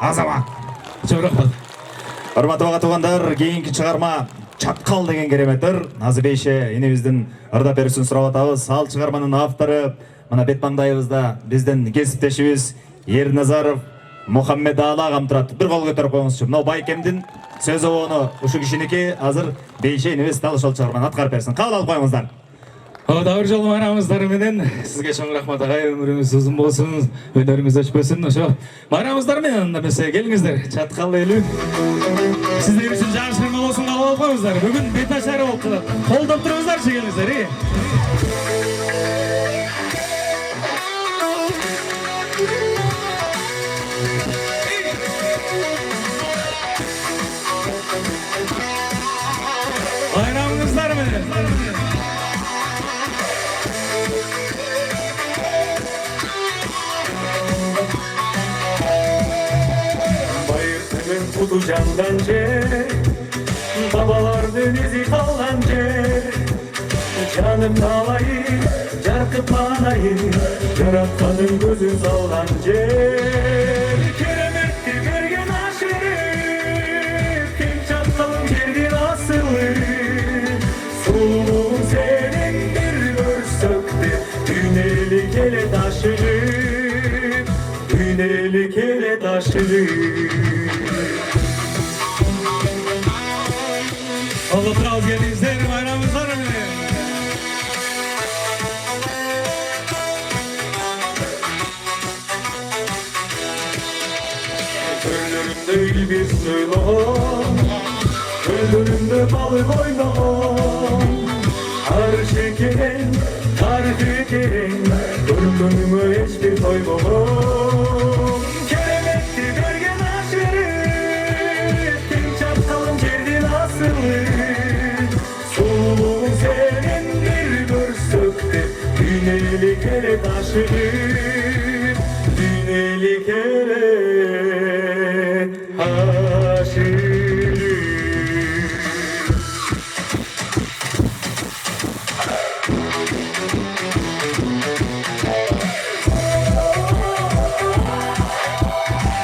Азамат. Çok rahmat. Hurmatli ağa tuğanдар, keyinki çıkarma Çatkal деген кереметтер. Назы Бейше инебиздин ырдап берүүсүн сурап атабыз. Ал чыгарманын автору мына бет маңдайыбызда биздин кесиптешибиз Ерназаров Мухаммед Ала агам турат. Бир кол көтөрүп коюңузчу. Мына байкемдин сөз обону ушу кишиники азыр Бейше инебиз дал ошол чыгарманы аткарып берсин. Кабыл алып коюңуздар. Дабыр жолу майрамыңыздар менен сизге чоң рахмат агай, өмүрүңүз узун болсун, өнөрүңүз өчпөсүн. Ошо майрамыңыздар менен анда эмесе келиңиздер. Чаткал элүү. Сиздер үчүн жагышырма болсун, кабыл алып коюңуздар. Бүгүн бет ачары болуп калат. Колдоп туруңуздарчы келиңиздер. Майрамыңыздар менен. Kutu candan cer, babalardan izi kalan cer. Canım alayım, carkıp anayım, yaratkanın gözün sallan cer. Keremetti bergen aşırı, kim çatkalın gergin asılı. Suluğun senin bir görsöktü, tüneli kele taşırı. Tüneli kele taşırı. Allah razı gelinizler, bayramınızlar menен. Gönlümde ilbiz söylüğüm, gönlümde balık oynağım. Her şekerin, tarifi kerin, gönlümü hiçbir doymağım. Keremetti bergen aşırı, kim çapkalın gerdi nasılı. Suluğun senin bir görsöktü, düğneli kere taşırı. Düğneli kere taşırı.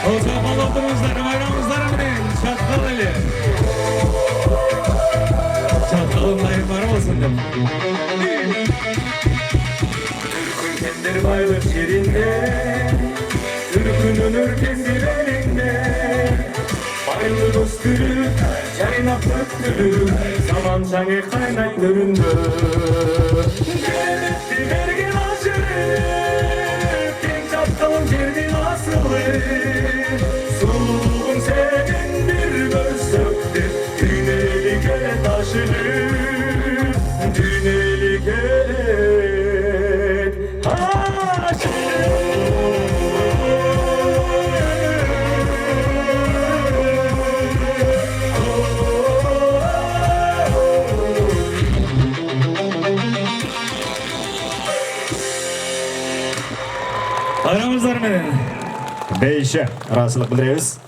O zaman oturunuzlar, bayramınızlar menен. Çatkal eli. Çatkalın layık var olsun dedim. Türk'ün kendir baylık yerinde, Türk'ünün ülkesi belinde. Baylığımız gülü, çaynap döktülü, zaman çanı kaynat dönündü. Keremetti bergen aşırı, kim çatkalın gerdi nasılı. Suluğun senin bir görsöktü, tüneli kele taşırı. Tüneli kele taşırı. Bayramınızlar menен. Бейше ыраазычылык билдиребиз.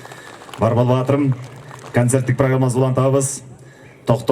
Бар болуп атырым. Концерттик программабызды улантабыз.